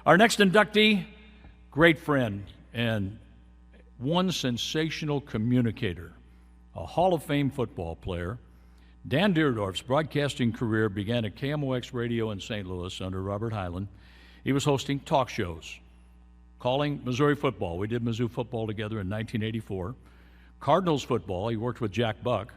Our next inductee, great friend and one sensational communicator, a Hall of Fame football player. Dan Dierdorf's broadcasting career began at KMOX Radio in St. Louis under Robert Hyland. He was hosting talk shows, calling Missouri football. We did Mizzou football together in 1984. Cardinals football, he worked with Jack Buck.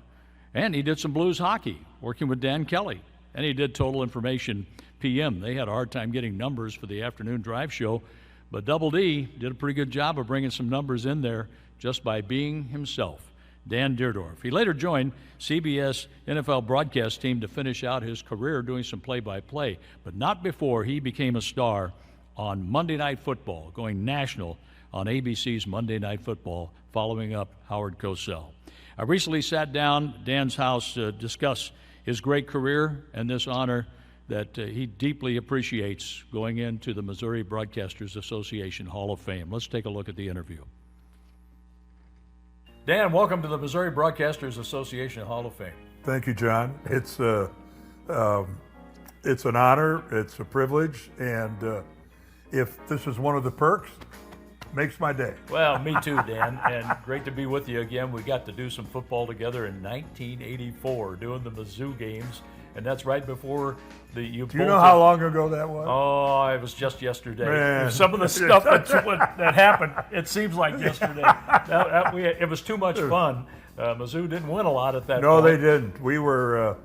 And he did some blues hockey, working with Dan Kelly. And he did Total Information PM. They had a hard time getting numbers for the afternoon drive show, but Double D did a pretty good job of bringing some numbers in there just by being himself. Dan Dierdorf. He later joined CBS NFL broadcast team to finish out his career doing some play-by-play, but not before he became a star on Monday Night Football, going national on ABC's Monday Night Football, following up Howard Cosell. I recently sat down at Dan's house to discuss his great career and this honor that he deeply appreciates going into the Missouri Broadcasters Association Hall of Fame. Let's take a look at the interview. Dan, welcome to the Missouri Broadcasters Association Hall of Fame. Thank you, John. It's an honor, it's a privilege, and if this is one of the perks, makes my day. Well, me too, Dan, and great to be with you again. We got to do some football together in 1984, doing the Mizzou games, and that's right before Do you know how long ago that was? Oh, it was just yesterday. Man. Some of the stuff that happened, it seems like yesterday. It was too much fun. Mizzou didn't win a lot at that point. No, they didn't. We were,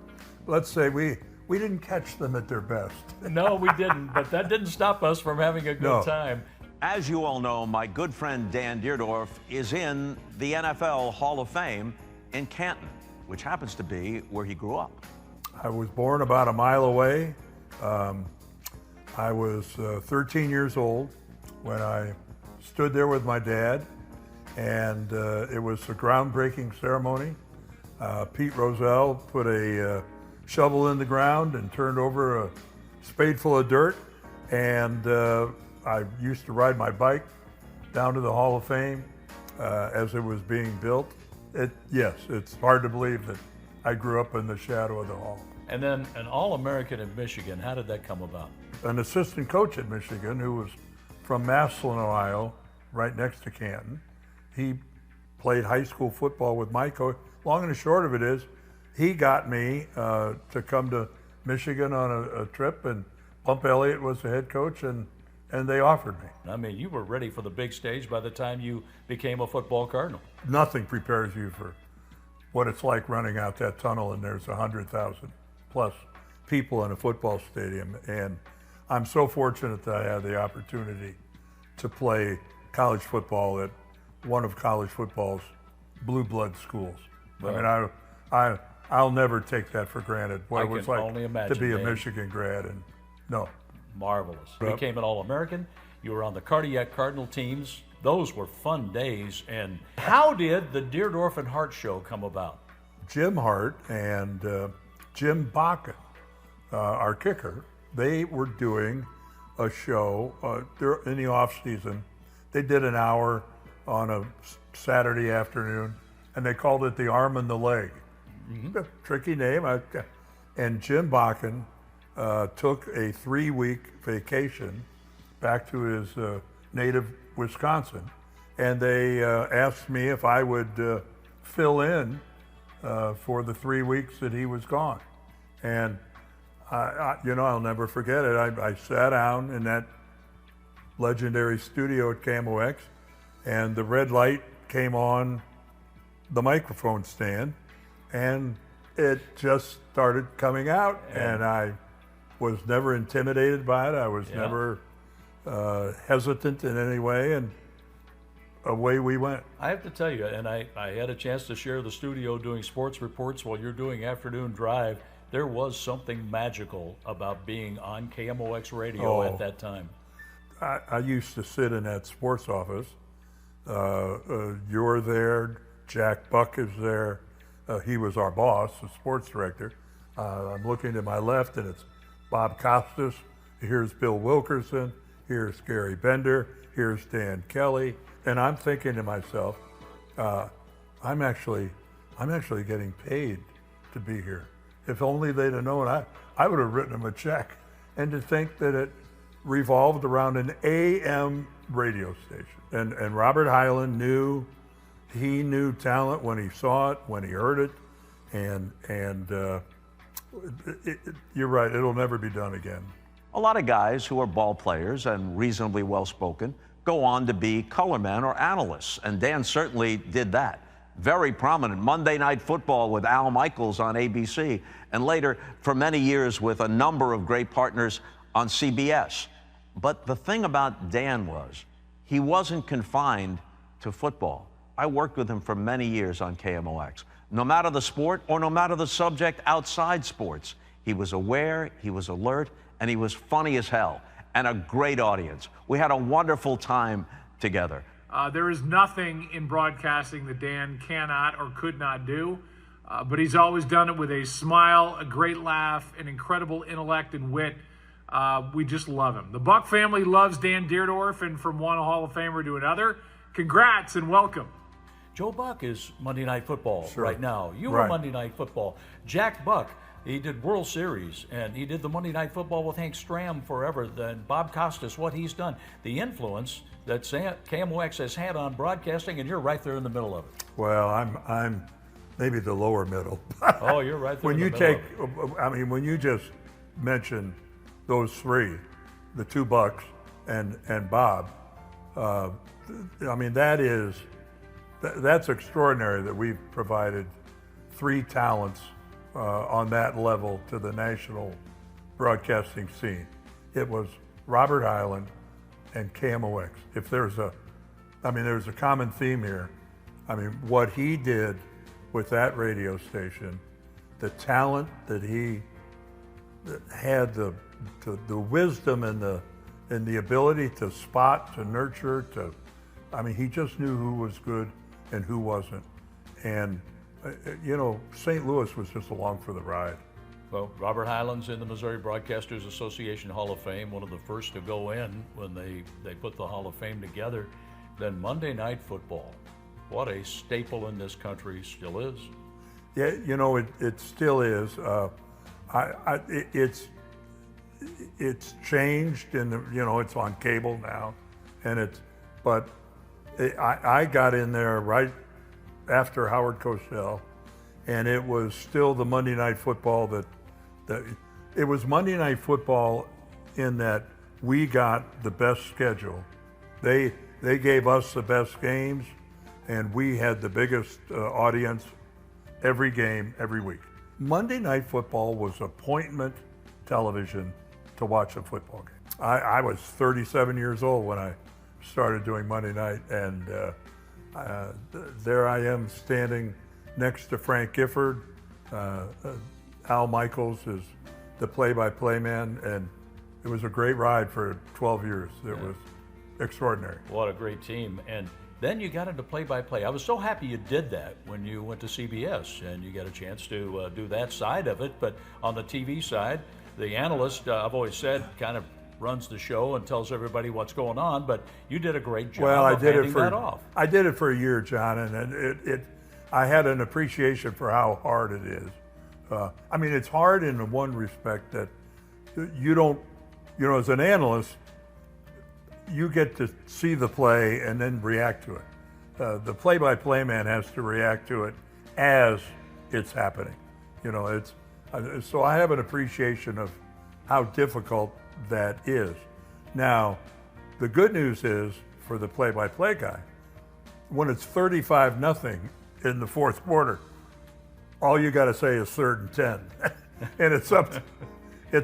let's say, we didn't catch them at their best. No, we didn't, but that didn't stop us from having a good time. As you all know, my good friend Dan Dierdorf is in the NFL Hall of Fame in Canton, which happens to be where he grew up. I was born about a mile away. I was 13 years old when I stood there with my dad, and it was a groundbreaking ceremony. Pete Rozelle put a shovel in the ground and turned over a spadeful of dirt, and I used to ride my bike down to the Hall of Fame as it was being built. Yes, it's hard to believe that I grew up in the shadow of the Hall. And then an All-American in Michigan, how did that come about? An assistant coach at Michigan who was from Massillon, Ohio, right next to Canton. He played high school football with my coach. Long and the short of it is, he got me to come to Michigan on a trip, and Bump Elliott was the head coach, and they offered me. I mean, you were ready for the big stage by the time you became a football Cardinal. Nothing prepares you for what it's like running out that tunnel, and there's 100,000 plus people in a football stadium. And I'm so fortunate that I had the opportunity to play college football at one of college football's blue blood schools. Well, I mean, I'll never take that for granted. What it was like only imagine, to be a Dan. Michigan grad, and no. Marvelous. Yep. Became an All-American. You were on the Cardiac Cardinal teams. Those were fun days. And how did the Dierdorf and Hart show come about? Jim Hart and Jim Bakken, our kicker, they were doing a show in the off season. They did an hour on a Saturday afternoon, and they called it the arm and the leg. Mm-hmm. A tricky name. And Jim Bakken took a 3-week vacation back to his native Wisconsin, and they asked me if I would fill in for the 3 weeks that he was gone. And I'll never forget it. I sat down in that legendary studio at KMOX, and the red light came on the microphone stand, and it just started coming out, and I was never intimidated by it. I was never hesitant in any way, and away we went. I have to tell you, and I had a chance to share the studio doing sports reports while you're doing afternoon drive. There was something magical about being on KMOX radio at that time. I used to sit in that sports office. You're there, Jack Buck is there. He was our boss, the sports director. I'm looking to my left, and it's Bob Costas. Here's Bill Wilkerson. Here's Gary Bender. Here's Dan Kelly. And I'm thinking to myself, I'm actually getting paid to be here. If only they'd have known, I would have written them a check. And to think that revolved around an AM radio station. And Robert Hyland knew talent when he saw it, when he heard it, and you're right, it'll never be done again. A lot of guys who are ball players and reasonably well-spoken go on to be colormen or analysts, and Dan certainly did that. Very prominent Monday Night Football with Al Michaels on ABC, and later for many years with a number of great partners on CBS. But the thing about Dan was, he wasn't confined to football. I worked with him for many years on KMOX. No matter the sport or no matter the subject outside sports, he was aware, he was alert, and he was funny as hell, and a great audience. We had a wonderful time together. There is nothing in broadcasting that Dan cannot or could not do, but he's always done it with a smile, a great laugh, an incredible intellect and wit. We just love him. The Buck family loves Dan Dierdorf, and from one Hall of Famer to another, congrats and welcome. Joe Buck is Monday Night Football Sure. right now. You were Monday Night Football. Jack Buck, he did World Series, and he did the Monday Night Football with Hank Stram forever. Then Bob Costas, what he's done, the influence that KMOX has had on broadcasting, and you're right there in the middle of it. Well, I'm maybe the lower middle. Oh, you're right there When in you the middle of it. I mean, when you just mention those three, the two Bucks and Bob, I mean, that's extraordinary that we've provided three talents on that level to the national broadcasting scene. It was Robert Hyland and KMOX. If there's a common theme here. I mean, what he did with that radio station, the talent that he had, the wisdom and the ability to spot, to nurture, he just knew who was good and who wasn't. And St. Louis was just along for the ride. Well, Robert Hyland's in the Missouri Broadcasters Association Hall of Fame, one of the first to go in when they put the Hall of Fame together. Then Monday Night Football, what a staple in this country, still is. Yeah, it still is. It's changed, and it's on cable now, and I got in there right after Howard Cosell, and it was still the Monday Night Football that it was Monday Night Football in that we got the best schedule. They gave us the best games, and we had the biggest audience every game, every week. Monday Night Football was appointment television to watch a football game. I was 37 years old when I started doing Monday Night, and there I am standing next to Frank Gifford. Al Michaels is the play-by-play man, and it was a great ride for 12 years. It was extraordinary. What a great team. And then you got into play-by-play. I was so happy you did that when you went to CBS and you got a chance to do that side of it. But on the TV side, the analyst, I've always said, kind of runs the show and tells everybody what's going on, but you did a great job of handing that off. I did it for a year, John, and I had an appreciation for how hard it is. It's hard in one respect that you don't, as an analyst, you get to see the play and then react to it. The play-by-play man has to react to it as it's happening. So I have an appreciation of how difficult that is. Now, the good news is for the play-by-play guy, when it's 35-0 in the fourth quarter, all you got to say is 3rd and 10, and it's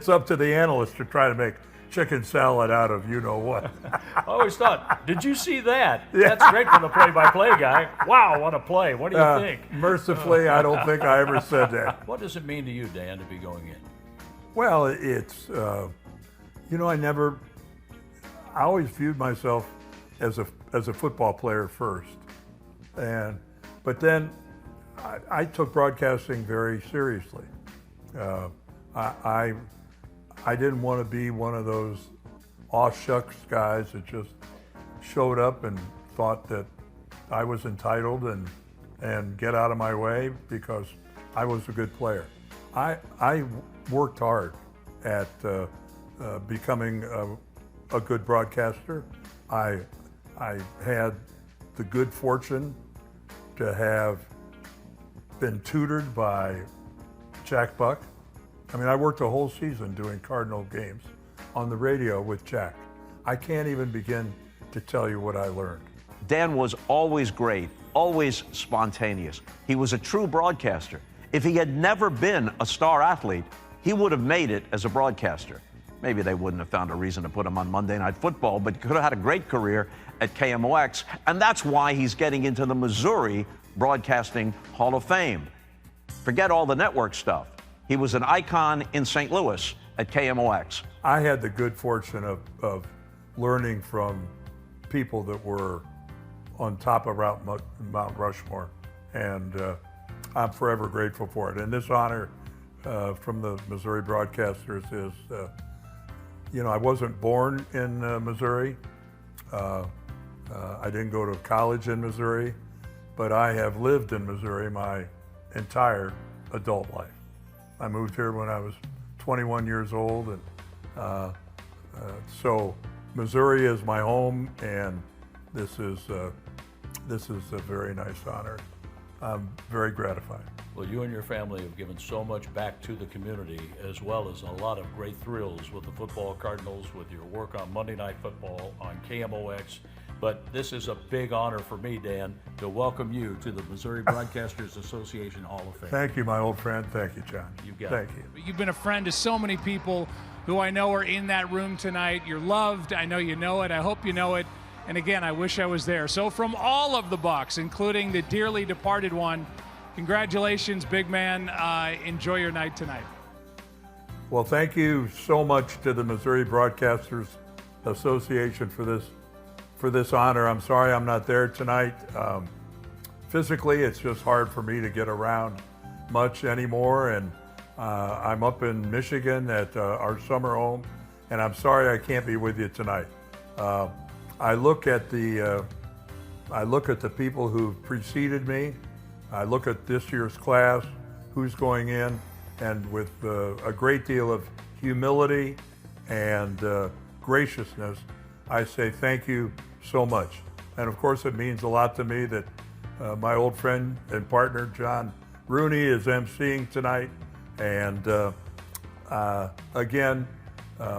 up to the analyst to try to make chicken salad out of what. I always thought, did you see that? Yeah. That's great for the play-by-play guy. Wow, what a play. What do you think? Mercifully, I don't think I ever said that. What does it mean to you, Dan, to be going in? Well, it's, I always viewed myself as a football player first. But then I took broadcasting very seriously. I didn't want to be one of those aw shucks guys that just showed up and thought that I was entitled and get out of my way because I was a good player. I worked hard at becoming a good broadcaster. I had the good fortune to have been tutored by Jack Buck. I mean, I worked a whole season doing Cardinal games on the radio with Jack. I can't even begin to tell you what I learned. Dan was always great, always spontaneous. He was a true broadcaster. If he had never been a star athlete, he would have made it as a broadcaster. Maybe they wouldn't have found a reason to put him on Monday Night Football, but he could have had a great career at KMOX, and that's why he's getting into the Missouri Broadcasting Hall of Fame. Forget all the network stuff. He was an icon in St. Louis at KMOX. I had the good fortune of learning from people that were on top of Mount Rushmore, and I'm forever grateful for it. And this honor from the Missouri broadcasters is, I wasn't born in Missouri. I didn't go to college in Missouri, but I have lived in Missouri my entire adult life. I moved here when I was 21 years old, and so Missouri is my home, and this is a very nice honor. I'm very gratified. Well, you and your family have given so much back to the community, as well as a lot of great thrills with the football Cardinals, with your work on Monday Night Football on KMOX. But this is a big honor for me, Dan, to welcome you to the Missouri Broadcasters Association Hall of Fame. Thank you, my old friend. Thank you, John. You got Thank it. you. You've been a friend to so many people who I know are in that room tonight. You're loved. I know you know it. I hope you know it. And again, I wish I was there. So from all of the Bucks, including the dearly departed one, congratulations, big man. Enjoy your night tonight. Well, thank you so much to the Missouri Broadcasters Association for this honor. I'm sorry I'm not there tonight. Physically, it's just hard for me to get around much anymore, and I'm up in Michigan at our summer home, and I'm sorry I can't be with you tonight. I look at the people who preceded me. I look at this year's class, who's going in, and with a great deal of humility and graciousness, I say thank you so much. And of course, it means a lot to me that my old friend and partner, John Rooney, is emceeing tonight. And again,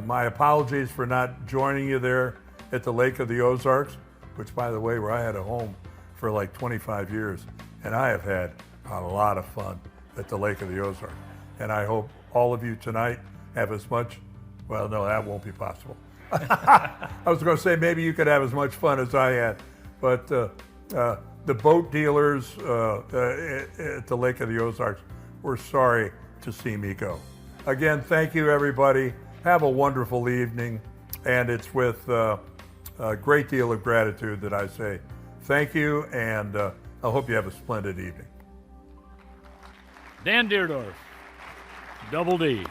my apologies for not joining you there at the Lake of the Ozarks, which, by the way, where I had a home for like 25 years. And I have had a lot of fun at the Lake of the Ozarks. And I hope all of you tonight have as much, well, no, that won't be possible. I was going to say maybe you could have as much fun as I had, but the boat dealers at the Lake of the Ozarks were sorry to see me go. Again, thank you, everybody. Have a wonderful evening, and it's with a great deal of gratitude that I say thank you, and I hope you have a splendid evening. Dan Dierdorf, Double D.